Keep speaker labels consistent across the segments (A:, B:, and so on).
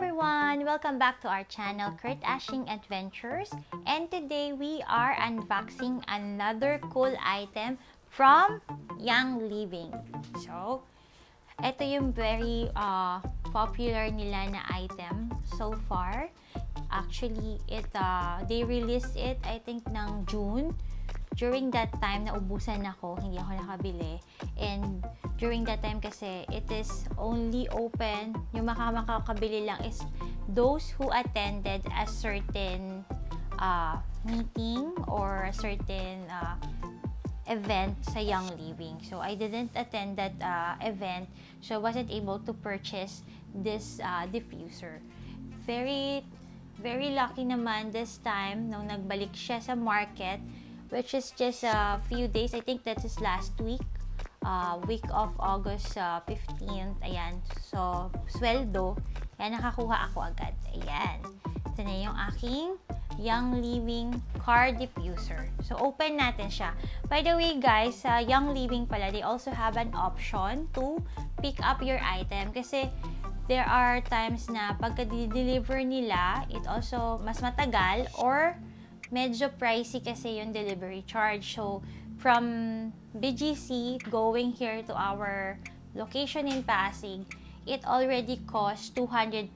A: everyone! Welcome back to our channel, Kurt Ashing Adventures. And today we are unboxing another cool item from Young Living. So, ito yung very popular nila na item so far. Actually, they released it I think ng June. During that time, naubusan ako, hindi ako nakabili. And during that time kasi, it is only open, yung makakabili lang is those who attended a certain meeting or a certain event sa Young Living. So, I didn't attend that event, so I wasn't able to purchase this diffuser. Very, very lucky naman this time, nung nagbalik siya sa market, which is just a few days. I think that is last week. Week of August 15th. Ayan. So, sweldo. Ayan, nakakuha ako agad. Ayan. Ito na yung aking Young Living car diffuser. So, open natin siya. By the way, guys, sa Young Living pala, they also have an option to pick up your item. Kasi, there are times na pagka-deliver nila, it also mas matagal or medyo pricey kasi yung delivery charge. So, from BGC going here to our location in Pasig, it already cost 232.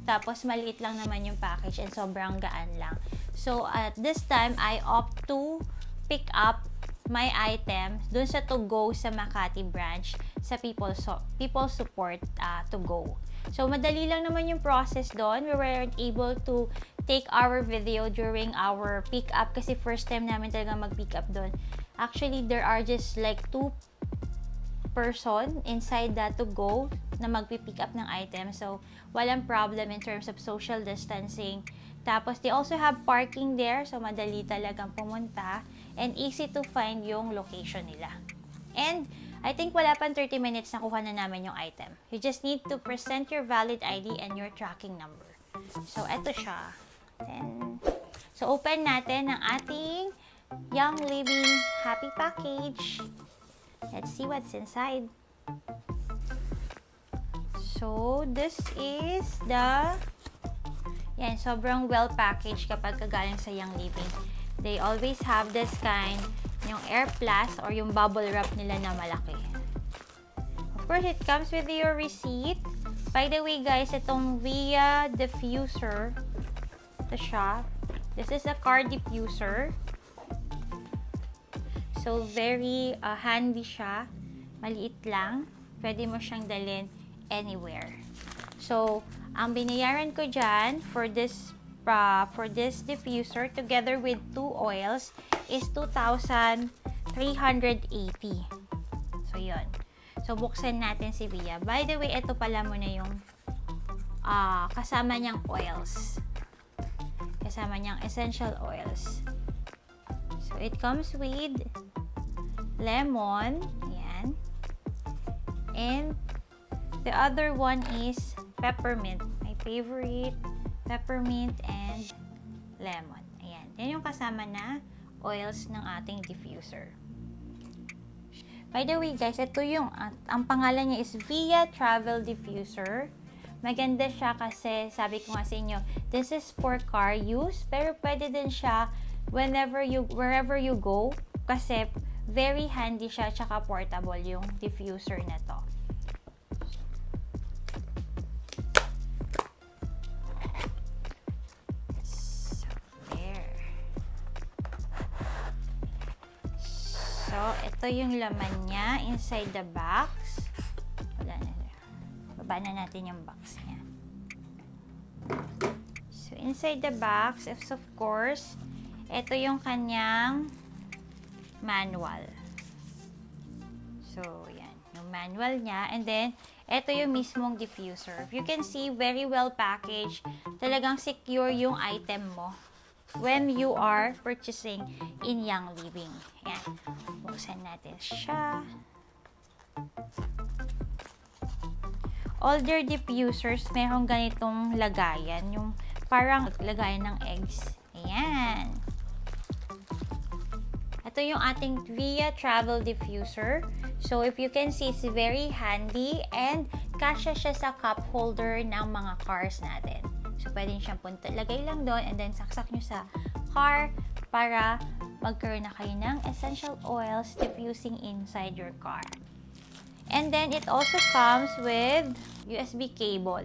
A: Tapos, maliit lang naman yung package and sobrang gaan lang. So, at this time, I opt to pick up my item dun sa To Go sa Makati branch sa People Support To Go. So, madali lang naman yung process doon. We weren't able to take our video during our pick up kasi first time namin talaga mag-pick up doon. Actually, there are just like 2 person inside that To Go na magpi-pick up ng item. So, walang problem in terms of social distancing. Tapos, they also have parking there. So, madali talagang pumunta. And easy to find yung location nila. And, I think wala pang 30 minutes na kuha na namin yung item. You just need to present your valid ID and your tracking number. So, eto siya. Then, so, open natin ang ating Young Living Happy Package. Let's see what's inside. So, this is the... Yan, sobrang well-packaged kapag kagaling sa Young Living. They always have this kind, yung Air Plus or yung bubble wrap nila na malaki. Of course, it comes with your receipt. By the way, guys, itong Viya Diffuser, ito siya. This is a car diffuser. So, very handy siya. Maliit lang. Pwede mo siyang dalhin anywhere. So, ang binayaran ko dyan for this diffuser together with 2 oils is 2,380. So, yun. So, buksan natin si Viya. By the way, ito pala muna yung kasama niyang oils. Kasama niyang essential oils. So, it comes with lemon. Ayan. And the other one is peppermint. My favorite. Peppermint and lemon. Ayan. Yan yung kasama na oils ng ating diffuser. By the way, guys, ito yung, ang pangalan niya is Viya Travel Diffuser. Maganda siya kasi, sabi ko nga sa inyo, this is for car use, pero pwede din siya wherever you go, kasi very handy siya, tsaka portable yung diffuser na to. So, ito yung laman niya inside the box. Wala na. Baba na natin yung box niya. So, inside the box is of course, ito yung kanyang manual. So, yan. Yung manual niya. And then, ito yung mismong diffuser. You can see, very well packaged. Talagang secure yung item mo when you are purchasing in Young Living. Ayan. Buksan natin siya. Older diffusers, mayroong ganitong lagayan. Yung parang lagayan ng eggs. Ayan. Ito yung ating Viya Travel Diffuser. So, if you can see, it's very handy and kasya siya sa cup holder ng mga cars natin. So, pwede siyang lagay lang doon and then saksak nyo sa car para magkaroon na kayo ng essential oils diffusing inside your car. And then, it also comes with USB cable.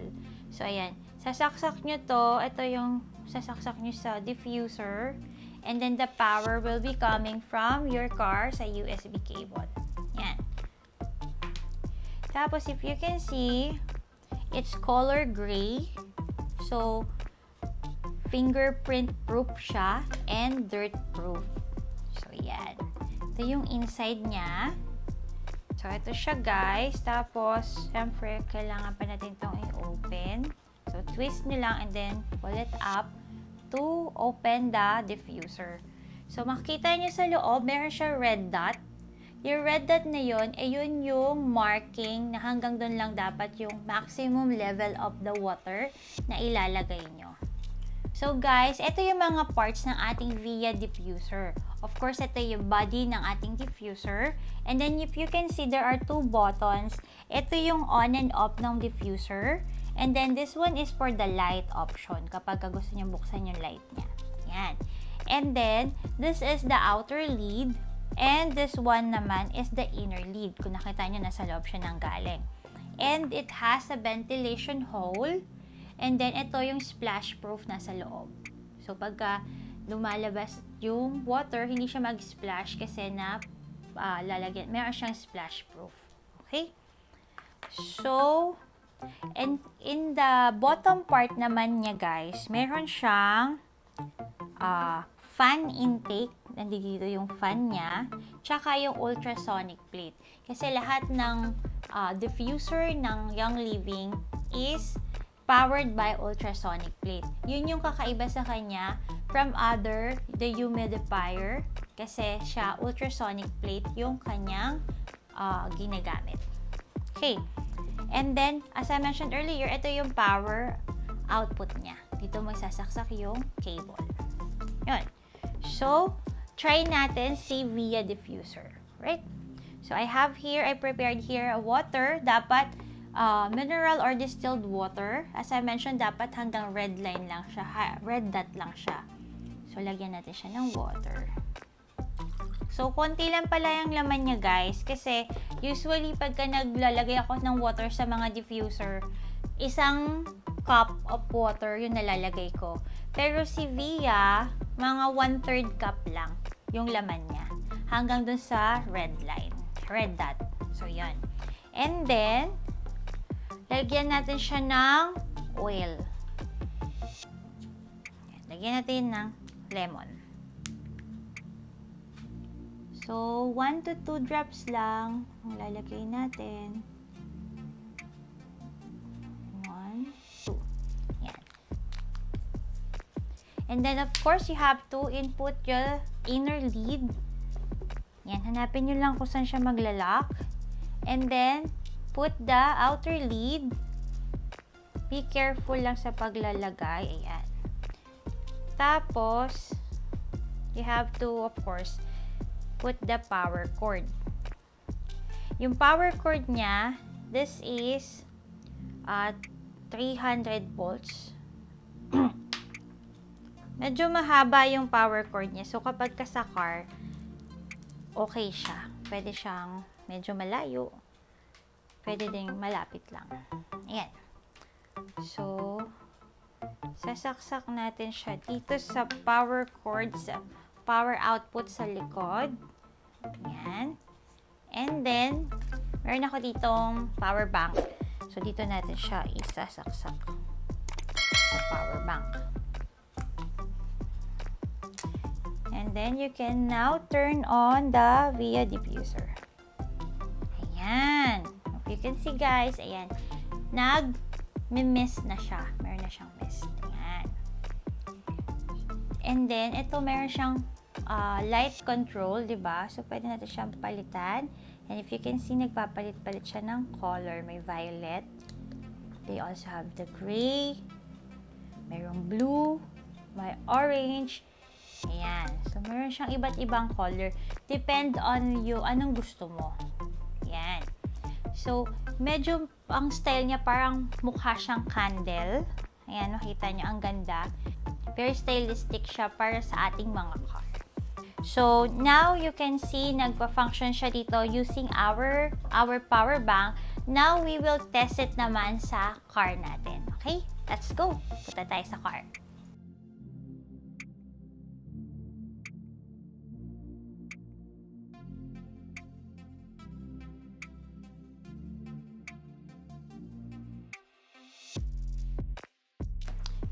A: So, ayan. Sasaksak nyo to. Ito yung sasaksak nyo sa diffuser. And then, the power will be coming from your car sa USB cable. Yan. Tapos, if you can see, it's color gray. So, fingerprint proof siya and dirt proof. So, yan. Ito yung inside niya. So, ito siya, guys. Tapos, syempre, kailangan pa natin itong i-open. So, twist nyo lang and then pull it up to open the diffuser. So, makikita nyo sa loob, meron siya red dot. Yung red dot na yun, yun yung marking na hanggang doon lang dapat yung maximum level of the water na ilalagay nyo. So, guys, ito yung mga parts ng ating Viya diffuser. Of course, ito yung body ng ating diffuser. And then, if you can see, there are two buttons. Ito yung on and off ng diffuser. And then, this one is for the light option kapag gusto niyo buksan yung light niya. Yan. And then, this is the outer lid. And this one naman is the inner lid. Kung nakita niyo, nasa loob siya ng galing. And it has a ventilation hole. And then, ito yung splash proof nasa loob. So, pagka lumalabas yung water, hindi siya mag-splash kasi na lalagyan. Meron siyang splash proof. Okay? So, and in the bottom part naman niya, guys, meron siyang fan intake. Nandito yung fan niya. Tsaka yung ultrasonic plate. Kasi lahat ng diffuser ng Young Living is powered by ultrasonic plate. Yun yung kakaiba sa kanya from other dehumidifier. Kasi siya, ultrasonic plate yung kanyang ginagamit. Okay. And then, as I mentioned earlier, ito yung power output niya. Dito magsasaksak yung cable. Yun. So, try natin si Viya diffuser. Right? So, I prepared here a water. Dapat mineral or distilled water. As I mentioned, dapat hanggang red line lang siya. Red dot lang siya. So, lagyan natin siya ng water. So, konti lang pala yung laman niya, guys. Kasi, usually, pagka naglalagay ako ng water sa mga diffuser, isang cup of water yung nalalagay ko. Pero si Viya, mga 1/3 cup lang yung laman niya. Hanggang dun sa red line. Red dot. So, yan. And then, lagyan natin siya ng oil. Lagyan natin ng lemon. So, 1 to 2 drops lang ang lalagay natin. 1, 2. Yan. And then, of course, you have to input your inner lid. Yan. Hanapin nyo lang kung saan siya maglalak. And then, put the outer lid. Be careful lang sa paglalagay. Ayan. Tapos, you have to, of course, put the power cord. Yung power cord niya, this is 300 volts. Medyo mahaba yung power cord niya. So, kapag ka sa car, okay siya. Pwede siyang medyo malayo. Pwede ding malapit lang. Ayan. So, sasaksak natin siya dito sa power cord, sa power output sa likod. Ayan. And then, meron ako ditong power bank. So, dito natin siya isasaksak sa power bank. And then, you can now turn on the Viya diffuser. Ayan. If you can see, guys, ayan. Nag-mist na siya. Meron na siyang mist. Ayan. And then, ito meron siyang light control, diba? So, pwede natin siyang palitan. And if you can see, nagpapalit-palit siya ng color. May violet. They also have the gray. Mayroong blue. May orange. Ayan. So, meron siyang iba't ibang color. Depend on you, anong gusto mo. Ayan. So, medyo ang style niya parang mukha siyang candle. Ayan, nakita niyo, ang ganda. Very stylistic siya para sa ating mga car. So, now you can see, nagpa-function siya dito using our power bank. Now, we will test it naman sa car natin. Okay? Let's go. Punta tayo sa car.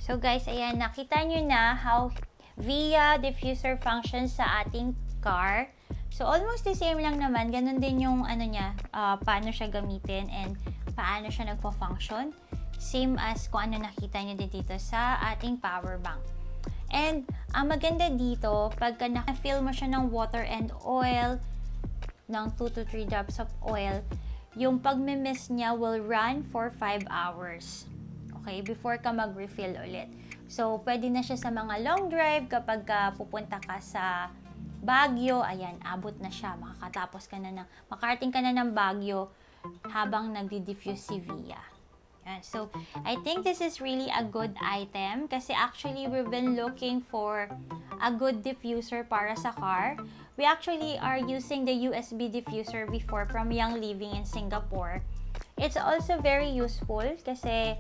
A: So guys, ayan, nakita nyo na how Viya diffuser functions sa ating car. So almost the same lang naman, ganun din yung ano niya, paano siya gamitin and paano siya nagpo-function. Same as kung ano nakita nyo din dito sa ating power bank. And ang maganda dito, pagka na-fill mo siya ng water and oil, ng 2 to 3 drops of oil, yung pagme-mist niya will run for 5 hours. Okay, before ka mag-refill ulit. So, pwede na siya sa mga long drive kapag pupunta ka sa Baguio. Ayan, abot na siya. Makarating ka na ng Baguio habang nagdi-diffuse si Viya. Ayan, so, I think this is really a good item kasi actually we've been looking for a good diffuser para sa car. We actually are using the USB diffuser before from Young Living in Singapore. It's also very useful kasi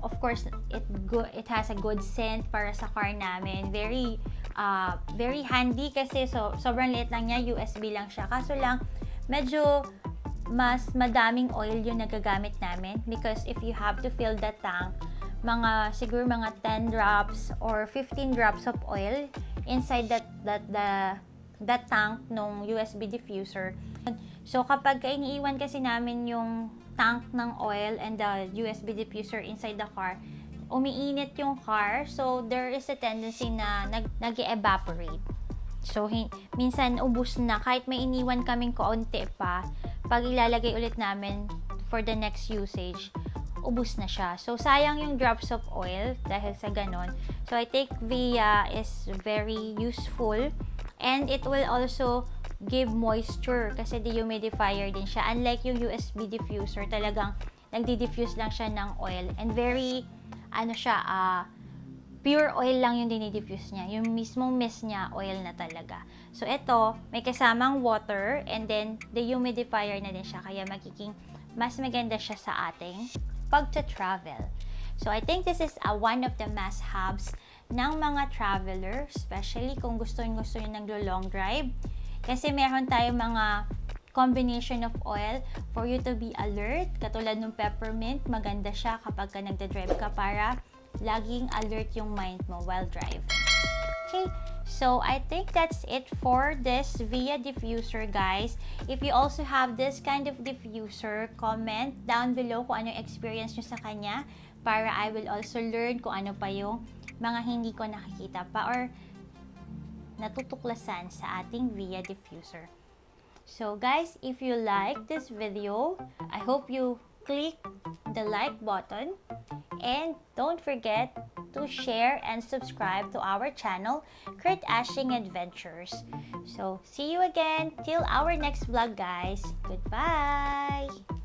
A: of course, it has a good scent para sa car namin. Very handy kasi sobrang liit lang niya, USB lang siya. Kaso lang, medyo mas madaming oil yung nagagamit namin because if you have to fill the tank, siguro mga 10 drops or 15 drops of oil inside that tank nung USB diffuser. So, kapag iniiwan kasi namin yung tank ng oil and the USB diffuser inside the car, umiinit yung car. So, there is a tendency na nag-evaporate. So, minsan ubus na. Kahit may iniwan kaming kaunti pa, pag ilalagay ulit namin for the next usage, ubus na siya. So, sayang yung drops of oil dahil sa ganon. So, I think Viya is very useful and it will also give moisture kasi dehumidifier din siya. Unlike yung USB diffuser, talagang nagdi-diffuse lang siya ng oil and very, pure oil lang yung dinidifuse niya. Yung mismong mist niya, oil na talaga. So, ito, may kasamang water and then dehumidifier na din siya. Kaya magiging mas maganda siya sa ating pagta-travel. So, I think this is one of the must-haves ng mga traveler, especially kung gusto nyo naglo-long drive. Kasi meron tayong mga combination of oil for you to be alert. Katulad ng peppermint, maganda siya kapag ka nagda-drive ka para laging alert yung mind mo while driving. Okay, so I think that's it for this Viya diffuser, guys. If you also have this kind of diffuser, comment down below kung ano yung experience nyo sa kanya para I will also learn kung ano pa yung mga hindi ko nakikita pa or natutuklasan sa ating Viya diffuser. So guys, if you like this video, I hope you click the like button and don't forget to share and subscribe to our channel, Kurt Ashing Adventures. So see you again till our next vlog, guys. Goodbye!